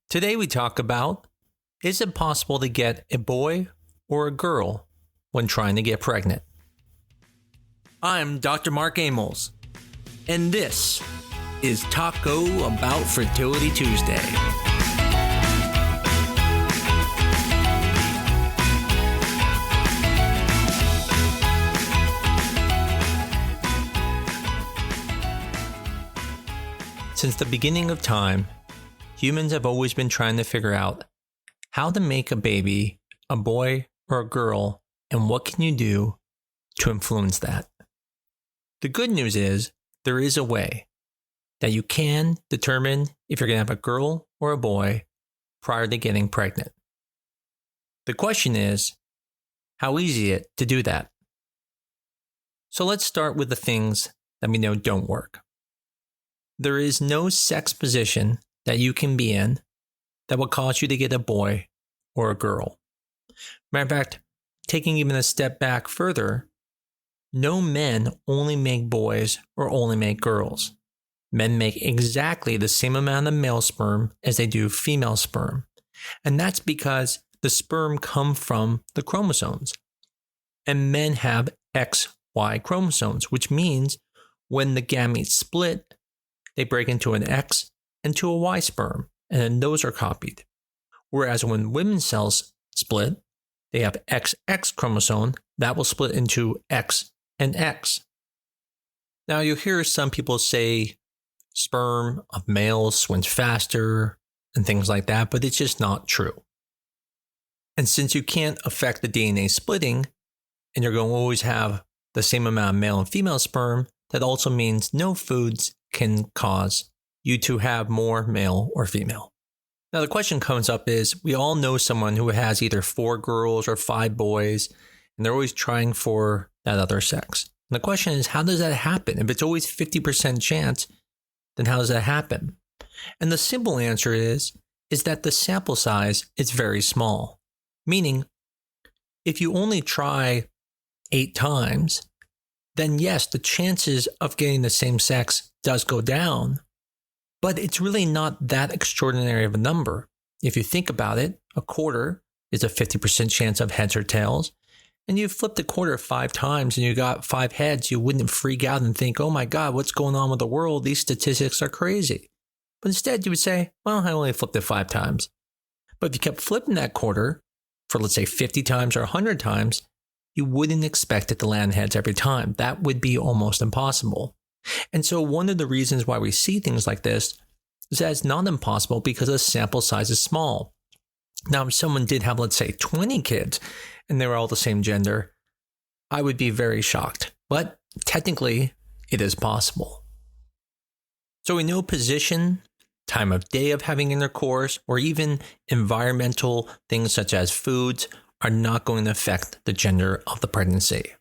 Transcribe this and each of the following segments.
Today we talk about, is it possible to get a boy or a girl when trying to get pregnant? I'm Dr. Mark Amols, and this is Taco Bout Fertility Tuesday. Since the beginning of time, humans have always been trying to figure out how to make a baby, a boy or a girl, and what can you do to influence that. The good news is there is a way that you can determine if you're going to have a girl or a boy prior to getting pregnant. The question is, how easy is it to do that? So let's start with the things that we know don't work. There is no sex position that you can be in that will cause you to get a boy or a girl. Matter of fact, taking even a step back further, no men only make boys or only make girls. Men make exactly the same amount of male sperm as they do female sperm. And that's because the sperm come from the chromosomes. And men have XY chromosomes, which means when the gametes split, they break into an X and to a Y sperm, and then those are copied. Whereas when women's cells split, they have XX chromosome that will split into X and X. Now you'll hear some people say sperm of males swims faster and things like that, but it's just not true. And since you can't affect the DNA splitting, and you're going to always have the same amount of male and female sperm, that also means no foods can cause you to have more male or female. Now the question comes up is, we all know someone who has either 4 girls or 5 boys, and they're always trying for that other sex. And the question is, how does that happen? If it's always 50% chance, then how does that happen? And the simple answer is that the sample size is very small. Meaning, if you only try 8 times, then yes, the chances of getting the same sex does go down, but it's really not that extraordinary of a number. If you think about it, a quarter is a 50% chance of heads or tails, and you flip the quarter 5 times and you got 5 heads, you wouldn't freak out and think, oh my God, what's going on with the world? These statistics are crazy. But instead you would say, well, I only flipped it 5 times. But if you kept flipping that quarter for, let's say, 50 times or 100 times, you wouldn't expect it to land heads every time. That would be almost impossible. And so one of the reasons why we see things like this is that it's not impossible because the sample size is small. Now, if someone did have, let's say, 20 kids and they were all the same gender, I would be very shocked. But technically, it is possible. So we know position, time of day of having intercourse, or even environmental things such as foods are not going to affect the gender of the pregnancy.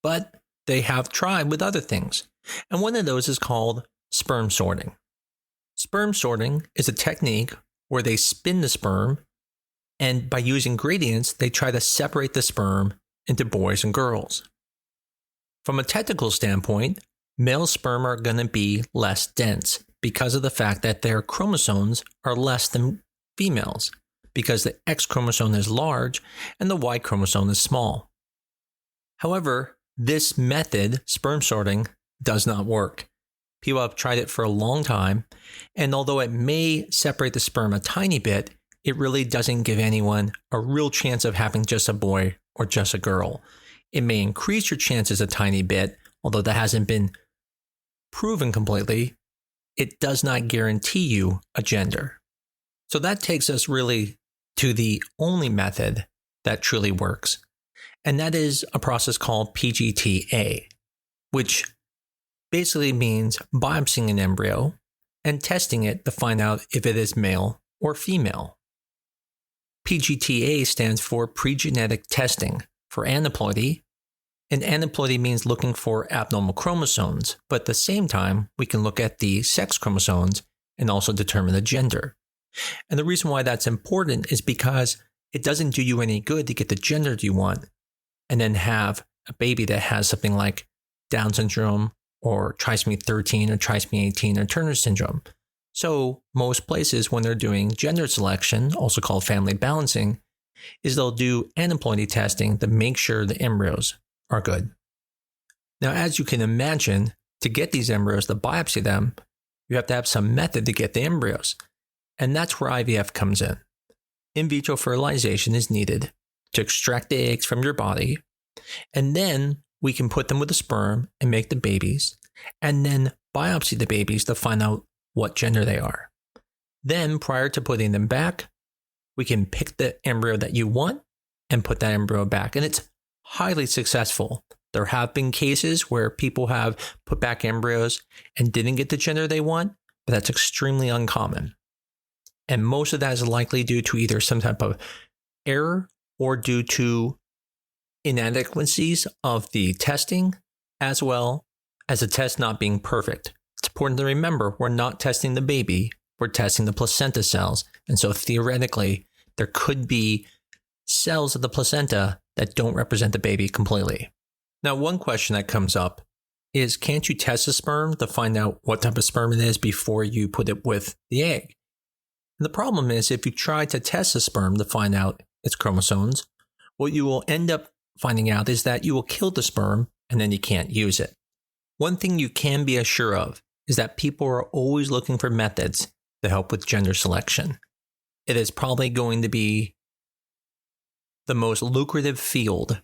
But they have tried with other things. And one of those is called sperm sorting. Sperm sorting is a technique where they spin the sperm, and by using gradients, they try to separate the sperm into boys and girls. From a technical standpoint, male sperm are going to be less dense because of the fact that their chromosomes are less than females, because the X chromosome is large and the Y chromosome is small. However, this method, sperm sorting, does not work. People have tried it for a long time, and although it may separate the sperm a tiny bit, it really doesn't give anyone a real chance of having just a boy or just a girl. It may increase your chances a tiny bit, although that hasn't been proven completely. It does not guarantee you a gender. So that takes us really to the only method that truly works, and that is a process called PGT-A, which basically means biopsying an embryo and testing it to find out if it is male or female. PGT-A stands for pre-genetic testing for aneuploidy, and aneuploidy means looking for abnormal chromosomes, but at the same time, we can look at the sex chromosomes and also determine the gender. And the reason why that's important is because it doesn't do you any good to get the gender you want and then have a baby that has something like Down syndrome or trisomy 13 or trisomy 18 or Turner syndrome. So most places, when they're doing gender selection, also called family balancing, is they'll do aneuploidy testing to make sure the embryos are good. Now, as you can imagine, to get these embryos, to biopsy them, you have to have some method to get the embryos. And that's where IVF comes in. In vitro fertilization is needed to extract the eggs from your body, and then we can put them with the sperm and make the babies, and then biopsy the babies to find out what gender they are. Then, prior to putting them back, we can pick the embryo that you want and put that embryo back. And it's highly successful. There have been cases where people have put back embryos and didn't get the gender they want, but that's extremely uncommon. And most of that is likely due to either some type of error or due to inadequacies of the testing, as well as the test not being perfect. It's important to remember we're not testing the baby, we're testing the placenta cells. And so theoretically, there could be cells of the placenta that don't represent the baby completely. Now, one question that comes up is, can't you test the sperm to find out what type of sperm it is before you put it with the egg? And the problem is, if you try to test the sperm to find out its chromosomes, what you will end up finding out is that you will kill the sperm and then you can't use it. One thing you can be assured of is that people are always looking for methods to help with gender selection. It is probably going to be the most lucrative field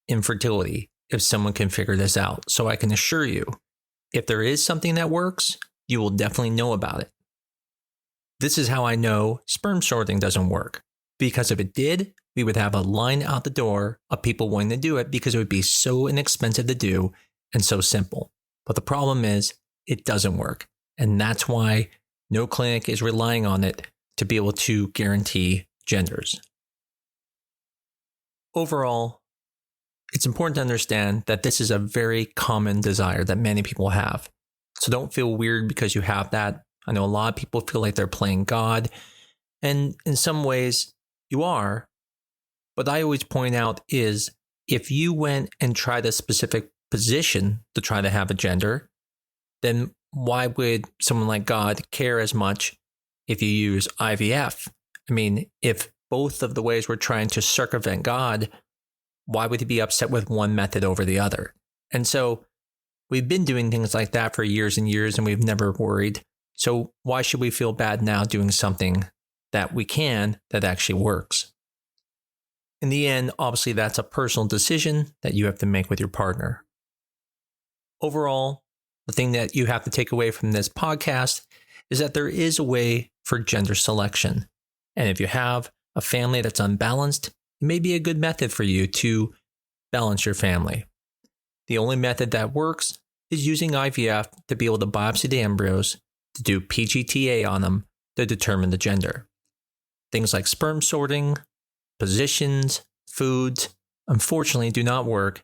in fertility if someone can figure this out. So I can assure you, if there is something that works, you will definitely know about it. This is how I know sperm sorting doesn't work. Because if it did, we would have a line out the door of people wanting to do it because it would be so inexpensive to do and so simple. But the problem is, it doesn't work. And that's why no clinic is relying on it to be able to guarantee genders. Overall, it's important to understand that this is a very common desire that many people have. So don't feel weird because you have that. I know a lot of people feel like they're playing God, and in some ways you are. But I always point out is, if you went and tried a specific position to try to have a gender, then why would someone like God care as much if you use IVF? I mean, if both of the ways we're trying to circumvent God, why would he be upset with one method over the other? And so we've been doing things like that for years and years, and we've never worried. So why should we feel bad now doing something that we can that actually works? In the end, obviously, that's a personal decision that you have to make with your partner. Overall, the thing that you have to take away from this podcast is that there is a way for gender selection. And if you have a family that's unbalanced, it may be a good method for you to balance your family. The only method that works is using IVF to be able to biopsy the embryos, to do PGTA on them to determine the gender. Things like sperm sorting, positions, foods, unfortunately do not work,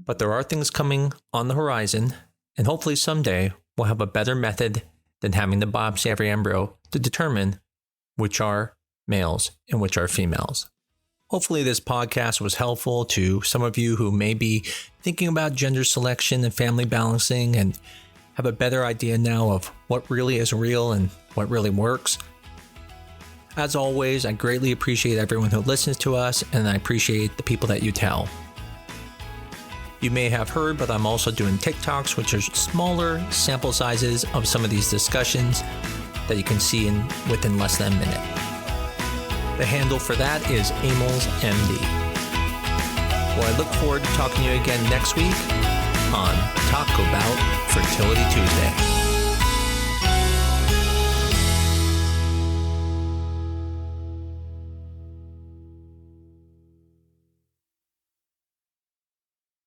but there are things coming on the horizon, and hopefully someday we'll have a better method than having to biopsy every embryo to determine which are males and which are females. Hopefully this podcast was helpful to some of you who may be thinking about gender selection and family balancing and have a better idea now of what really is real and what really works. As always, I greatly appreciate everyone who listens to us, and I appreciate the people that you tell. You may have heard, but I'm also doing TikToks, which are smaller sample sizes of some of these discussions that you can see within less than a minute. The handle for that is Amols MD. Well, I look forward to talking to you again next week on Taco Bout Fertility Tuesday.